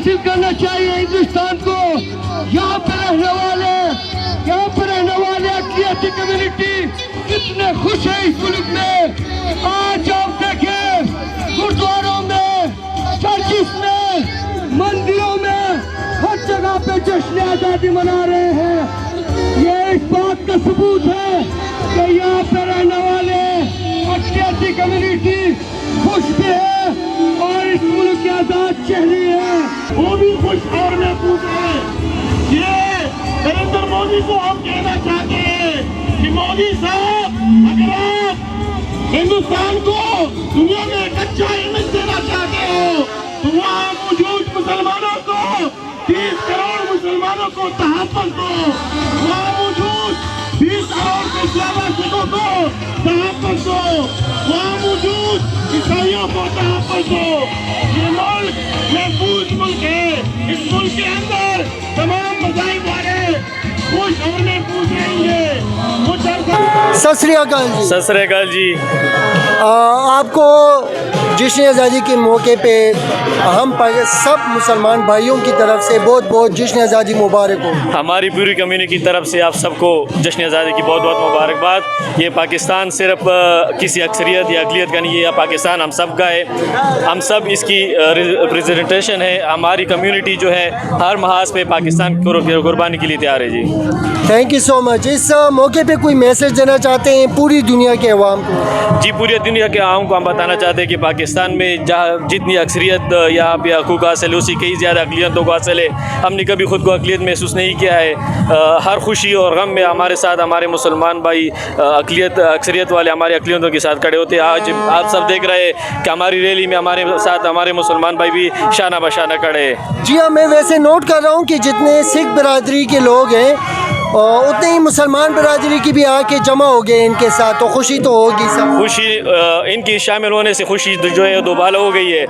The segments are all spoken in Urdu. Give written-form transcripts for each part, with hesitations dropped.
حاصل کرنا چاہیے ہندوستان کو. یہاں پہ رہنے والے اقلیتی کمیونٹی کتنے خوش ہیں اس ملک میں. آج آپ دیکھیں گردواروں میں, چرچز میں, مندروں میں, ہر جگہ پہ جشن آزادی منا رہے ہیں. یہ اس بات کا ثبوت ہے کہ یہاں پہ رہنے والے اقلیتی کمیونٹی خوش بھی ہے اور اس ملک کے آزاد شہری ہیں. وہ بھی خوش اور محفوظ ہیں. یہ نریندر مودی کو ہم کہنا چاہتے ہیں کہ مودی صاحب, اگر آپ ہندوستان کو دنیا میں ایک اچھا امیج دینا چاہتے ہو تو وہاں موجود مسلمانوں کو 30 کروڑ مسلمانوں کو تحفظ دو. وہاں موجود 20 کروڑ کے اسلام سکھوں کو تحفظ دو. وہاں موجود عیسائیوں کو تحفظ دو. یہ ملک محفوظ ملک ہے. اس ملک کے اندر تمام مذاہب والے خوش اور محفوظ رہیں گے. ست سری اکال جی. ست سری اکال جی. آپ کو جشن آزادی کے موقع پہ ہم سب مسلمان بھائیوں کی طرف سے بہت بہت جشن آزادی مبارک ہو. ہماری پوری کمیونٹی کی طرف سے آپ سب کو جشن آزادی کی بہت بہت مبارکباد. یہ پاکستان صرف کسی اکثریت یا اقلیت کا نہیں ہے, یہ پاکستان ہم سب کا ہے. ہم سب اس کی ریپرزنٹیشن ہے. ہماری کمیونٹی جو ہے ہر محاذ پہ پاکستان کی قربانی کے لیے تیار ہے جی. تھینک یو سو مچ. اس موقع پہ کوئی میسج دینا چاہتے ہیں پوری دنیا کے عوام کو؟ جی, پوری دنیا کے عوام کو ہم بتانا چاہتے ہیں کہ پاکستان میں جہاں جتنی اکثریت یہاں پہ حقوق حاصل ہے, اسی کئی زیادہ اقلیتوں کو حاصل ہے. ہم نے کبھی خود کو اقلیت محسوس نہیں کیا ہے. ہر خوشی اور غم میں ہمارے ساتھ ہمارے مسلمان بھائی اکثریت والے ہمارے اقلیتوں کے ساتھ کھڑے ہوتے ہیں. آج آپ سب دیکھ رہے ہیں کہ ہماری ریلی میں ہمارے ساتھ ہمارے مسلمان بھائی بھی شانہ بشانہ کھڑے ہیں. جی ہاں, میں ویسے نوٹ کر رہا ہوں کہ جتنے سکھ برادری کے لوگ ہیں اتنے ہی مسلمان برادری کی بھی آ کے جمع ہو گئے ان کے ساتھ, تو خوشی تو ہوگی. سب خوشی ان کی شامل ہونے سے خوشی جو ہے دوبالا ہو گئی ہے.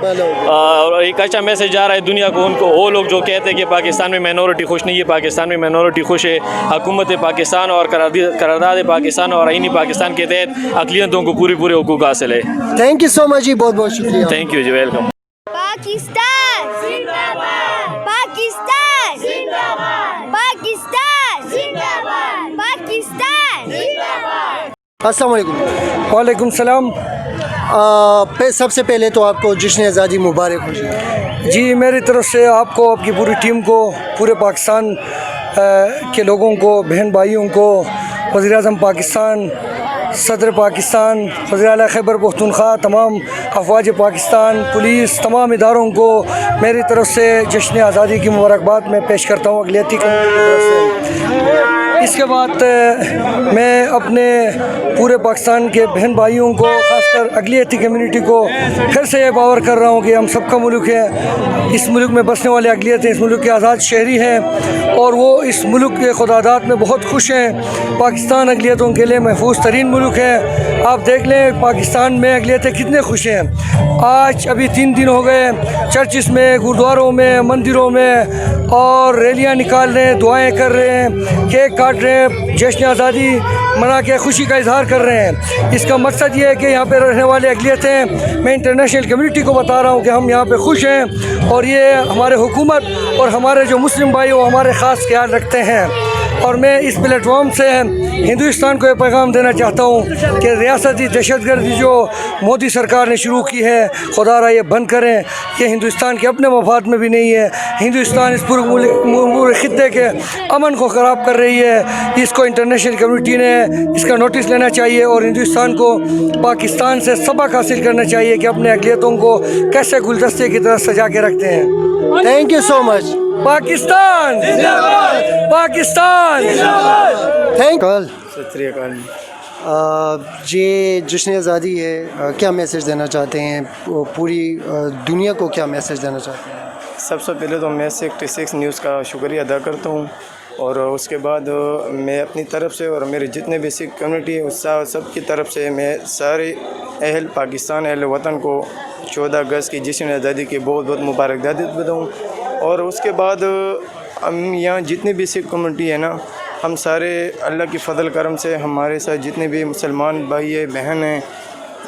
اور ایک اچھا میسج جا رہا ہے دنیا کو. ان کو وہ لوگ جو کہتے ہیں کہ پاکستان میں مائنورٹی خوش نہیں ہے, پاکستان میں مائنورٹی خوش ہے. حکومت پاکستان اور قرارداد پاکستان اور آئینی پاکستان کے تحت اقلیتوں کو پورے حقوق حاصل ہے. تھینک یو سو مچ جی, بہت بہت شکریہ. تھینک یو جی, ویلکم. پاکستان زندہ باد. پاکستان زندہ باد. پاکستان زندہ باد. پاکستان زندہ باد. السلام علیکم. وعلیکم السلام. سب سے پہلے تو آپ کو جشن آزادی مبارک ہو. جی, میری طرف سے آپ کو, آپ کی پوری ٹیم کو, پورے پاکستان کے لوگوں کو, بہن بھائیوں کو, وزیر اعظم پاکستان, صدر پاکستان, وزیر اعلیٰ خیبر پختونخوا, تمام افواج پاکستان, پولیس, تمام اداروں کو میری طرف سے جشن آزادی کی مبارکباد میں پیش کرتا ہوں اقلیتی کمیونٹی کی طرف سے. اس کے بعد میں اپنے پورے پاکستان کے بہن بھائیوں کو, خاص کر اقلیتی کمیونٹی کو پھر سے یہ باور کر رہا ہوں کہ ہم سب کا ملک ہے. اس ملک میں بسنے والے اقلیتیں اس ملک کے آزاد شہری ہیں اور وہ اس ملک کے خداداد میں بہت خوش ہیں. پاکستان اقلیتوں کے لیے محفوظ ترین ملک ہے. آپ دیکھ لیں پاکستان میں اقلیتیں کتنے خوش ہیں. آج ابھی 3 دن ہو گئے چرچز میں, گردواروں میں, مندروں میں, اور ریلیاں نکال رہے ہیں, دعائیں کر رہے ہیں, کیک کاٹ رہے ہیں, جشن آزادی منا کے خوشی کا اظہار کر رہے ہیں. اس کا مقصد یہ ہے کہ یہاں پہ رہنے والے اقلیتیں, میں انٹرنیشنل کمیونٹی کو بتا رہا ہوں کہ ہم یہاں پہ خوش ہیں اور یہ ہمارے حکومت اور ہمارے جو مسلم بھائی وہ ہمارے خاص خیال رکھتے ہیں. اور میں اس پلیٹ فارم سے ہندوستان کو یہ پیغام دینا چاہتا ہوں کہ ریاستی دہشت گردی جو مودی سرکار نے شروع کی ہے, خدا را یہ بند کریں. یہ ہندوستان کے اپنے مفاد میں بھی نہیں ہے. ہندوستان اس پورے خطے کے امن کو خراب کر رہی ہے. اس کو انٹرنیشنل کمیونٹی نے اس کا نوٹس لینا چاہیے اور ہندوستان کو پاکستان سے سبق حاصل کرنا چاہیے کہ اپنے اقلیتوں کو کیسے گلدستے کی طرح سجا کے رکھتے ہیں. تھینک یو سو مچ. پاکستان زندہ باد. پاکستان زندہ باد. Thank you. ست سری اکال. یہ جشن آزادی ہے, کیا میسج دینا چاہتے ہیں پوری دنیا کو, کیا میسج دینا چاہتے ہیں؟ سب سے پہلے تو میں 66 نیوز کا شکریہ ادا کرتا ہوں اور اس کے بعد میں اپنی طرف سے اور میرے جتنے بھی سکھ کمیونٹی ہے سب کی طرف سے میں سارے اہل پاکستان, اہل وطن کو 14 اگست کی جشن آزادی کی بہت بہت مبارکباد دیتا ہوں. اور اس کے بعد ہم یہاں جتنی بھی سکھ کمیونٹی ہے نا, ہم سارے اللہ کی فضل کرم سے ہمارے ساتھ جتنے بھی مسلمان بھائی ہیں, بہن ہیں,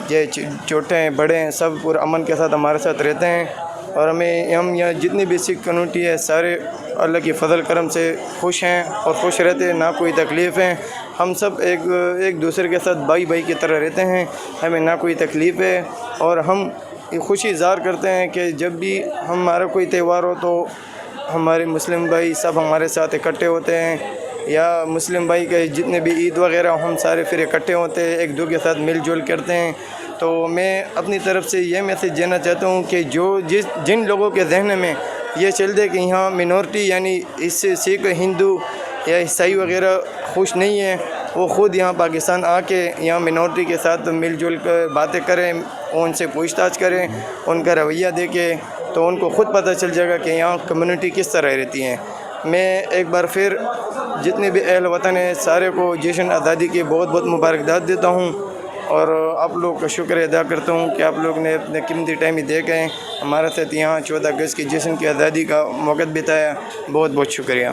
یہ چھوٹے ہیں, بڑے ہیں, سب پورے امن کے ساتھ ہمارے ساتھ رہتے ہیں. اور ہم یہاں جتنی بھی سکھ کمیونٹی ہے سارے اللہ کی فضل کرم سے خوش ہیں اور خوش رہتے ہیں، نہ کوئی تکلیف ہے. ہم سب ایک دوسرے کے ساتھ بھائی کی طرح رہتے ہیں، ہمیں نہ کوئی تکلیف ہے. اور ہم خوشی اظہار کرتے ہیں کہ جب بھی ہمارا کوئی تہوار ہو تو ہمارے مسلم بھائی سب ہمارے ساتھ اکٹھے ہوتے ہیں، یا مسلم بھائی کے جتنے بھی عید وغیرہ ہم سارے پھر اکٹھے ہوتے ہیں، ایک دوسرے کے ساتھ مل جل کرتے ہیں. تو میں اپنی طرف سے یہ میسیج دینا چاہتا ہوں کہ جن لوگوں کے ذہن میں یہ چل دے کہ یہاں منورٹی یعنی اس سے سکھ ہندو یا عیسائی وغیرہ خوش نہیں ہیں، وہ خود یہاں پاکستان آ کے یہاں منورٹی کے ساتھ مل جل کر باتیں کریں، ان سے پوچھ تاچھ کریں، ان کا رویہ دیکھیں، تو ان کو خود پتہ چل جائے گا کہ یہاں کمیونٹی کس طرح رہتی ہیں. میں ایک بار پھر جتنے بھی اہل وطن ہیں سارے کو جشن آزادی کی بہت بہت مبارکباد دیتا ہوں، اور آپ لوگ کا شکر ادا کرتا ہوں کہ آپ لوگ نے اپنے قیمتی ٹائم ہی دے کے ہمارے ساتھ یہاں 14 اگست کی جشن کی آزادی کا موقع بتایا. بہت بہت شکریہ.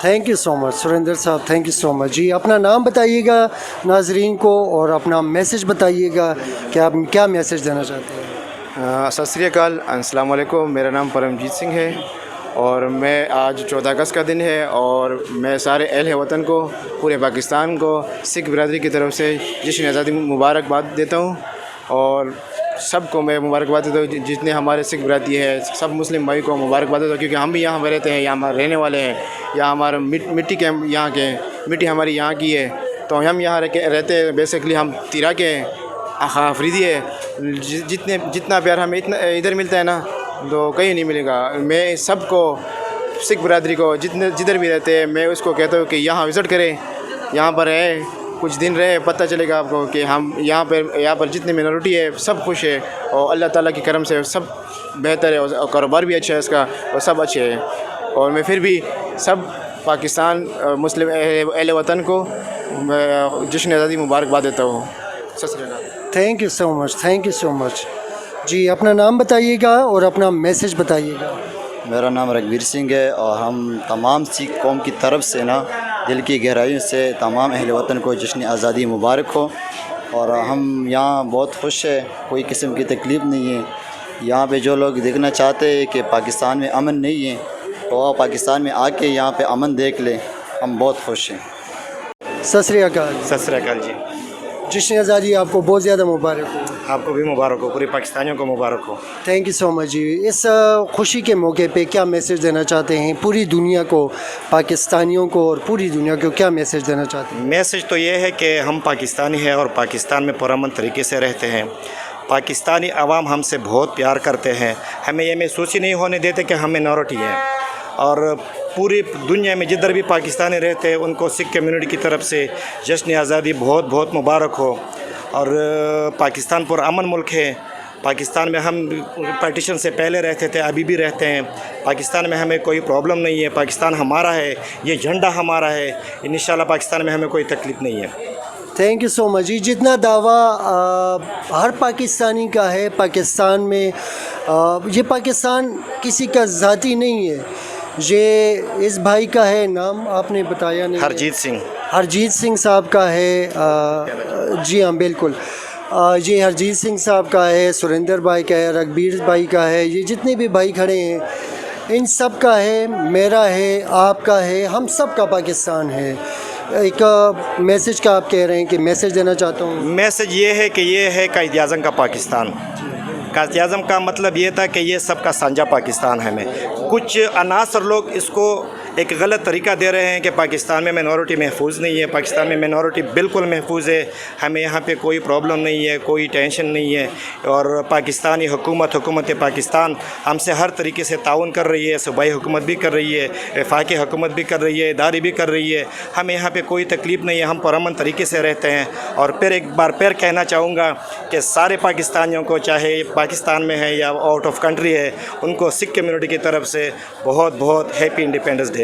تھینک یو سو مچ سریندر صاحب، تھینک یو سو مچ. جی اپنا نام بتائیے گا ناظرین کو اور اپنا میسج بتائیے گا کہ آپ کیا میسج دینا چاہتے ہیں. ست سری اکال، السلام علیکم. میرا نام پرمجیت سنگھ ہے اور میں آج 14 اگست کا دن ہے، اور میں سارے اہل وطن کو، پورے پاکستان کو سکھ برادری کی طرف سے جشن آزادی مبارکباد دیتا ہوں. اور سب کو میں مبارکباد دیتا ہوں، جتنے ہمارے سکھ برادری ہے سب مسلم بھائی کو مبارکباد دیتا ہوں، کیونکہ ہم بھی یہاں پہ رہتے ہیں، یہاں ہمارے رہنے والے ہیں، یہاں ہمارا مٹی کے یہاں کے مٹی ہماری یہاں کی ہے. تو ہم یہاں رہتے ہیں، بیسکلی ہم تیرا کے آفریدی ہے. جتنا پیار ہمیں ادھر ملتا ہے نا تو کہیں نہیں ملے گا. میں سب کو سکھ برادری کو جدھر بھی رہتے ہیں میں اس کو کہتا ہوں کہ یہاں وزٹ کریں، یہاں پر رہے، کچھ دن رہے، پتہ چلے گا آپ کو کہ ہم یہاں پر جتنی منورٹی ہے سب خوش ہے، اور اللہ تعالیٰ کی کرم سے سب بہتر ہے، اور کاروبار بھی اچھا ہے اس کا، اور سب اچھے ہیں. اور میں پھر بھی سب پاکستان مسلم اہل وطن کو جشن آزادی مبارکباد دیتا ہوں. Thank you so much, thank you so much. جی اپنا نام بتائیے گا اور اپنا میسج بتائیے گا. میرا نام رگویر سنگھ ہے، اور ہم تمام سکھ قوم کی طرف سے نا دل کی گہرائیوں سے تمام اہل وطن کو جشن آزادی مبارک ہو. اور ہم یہاں بہت خوش ہیں، کوئی قسم کی تکلیف نہیں ہے. یہاں پہ جو لوگ دیکھنا چاہتے ہیں کہ پاکستان میں امن نہیں ہے تو وہ پاکستان میں آ کے یہاں پہ امن دیکھ لیں. ہم بہت خوش ہیں. ست سری اکال. ست سری اکال جی. جشن آزادی آپ کو بہت زیادہ مبارک ہو. آپ کو بھی مبارک ہو، پورے پاکستانیوں کو مبارک ہو. Thank you so much. جی اس خوشی کے موقع پہ کیا میسج دینا چاہتے ہیں پوری دنیا کو، پاکستانیوں کو اور پوری دنیا کو کیا میسج دینا چاہتے ہیں؟ میسج تو یہ ہے کہ ہم پاکستانی ہیں اور پاکستان میں پرامن طریقے سے رہتے ہیں. پاکستانی عوام ہم سے بہت پیار کرتے ہیں، ہمیں یہ محسوس ہی نہیں ہونے دیتے کہ ہم منورٹی ہیں. اور پوری دنیا میں جدھر بھی پاکستانی رہتے ہیں ان کو سکھ کمیونٹی کی طرف سے جشن آزادی بہت بہت مبارک ہو. اور پاکستان پر امن ملک ہے. پاکستان میں ہم پارٹیشن سے پہلے رہتے تھے، ابھی بھی رہتے ہیں. پاکستان میں ہمیں کوئی پرابلم نہیں ہے، پاکستان ہمارا ہے، یہ جھنڈا ہمارا ہے. انشاءاللہ پاکستان میں ہمیں کوئی تکلیف نہیں ہے. Thank you so much. جی جتنا دعویٰ ہر پاکستانی کا ہے پاکستان میں، یہ پاکستان کسی کا ذاتی نہیں ہے. یہ اس بھائی کا ہے، نام آپ نے بتایا نہیں. ہرجیت سنگھ. ہرجیت سنگھ صاحب کا ہے. جی ہاں بالکل. یہ ہرجیت سنگھ صاحب کا ہے، سریندر بھائی کا ہے، رگبیر بھائی کا ہے. یہ جتنے بھی بھائی کھڑے ہیں ان سب کا ہے، میرا ہے، آپ کا ہے، ہم سب کا پاکستان ہے. ایک میسج کا آپ کہہ رہے ہیں کہ میسج دینا چاہتا ہوں. میسج یہ ہے کہ یہ ہے قائد اعظم کا پاکستان. قائد اعظم کا مطلب یہ تھا کہ یہ سب کا سانجھا پاکستان ہے. کچھ عناصر لوگ اس کو ایک غلط طریقہ دے رہے ہیں کہ پاکستان میں منورٹی محفوظ نہیں ہے. پاکستان میں منورٹی بالکل محفوظ ہے، ہمیں یہاں پہ کوئی پرابلم نہیں ہے، کوئی ٹینشن نہیں ہے. اور پاکستانی حکومت پاکستان ہم سے ہر طریقے سے تعاون کر رہی ہے. صوبائی حکومت بھی کر رہی ہے، وفاقی حکومت بھی کر رہی ہے، ادارے بھی کر رہی ہے. ہمیں یہاں پہ کوئی تکلیف نہیں ہے، ہم پرامن طریقے سے رہتے ہیں. اور پھر ایک بار پھر کہنا چاہوں گا کہ سارے پاکستانیوں کو، چاہے پاکستان میں ہے یا آؤٹ آف کنٹری ہے، ان کو سکھ کمیونٹی کی طرف سے بہت بہت ہیپی انڈیپینڈنس ڈے.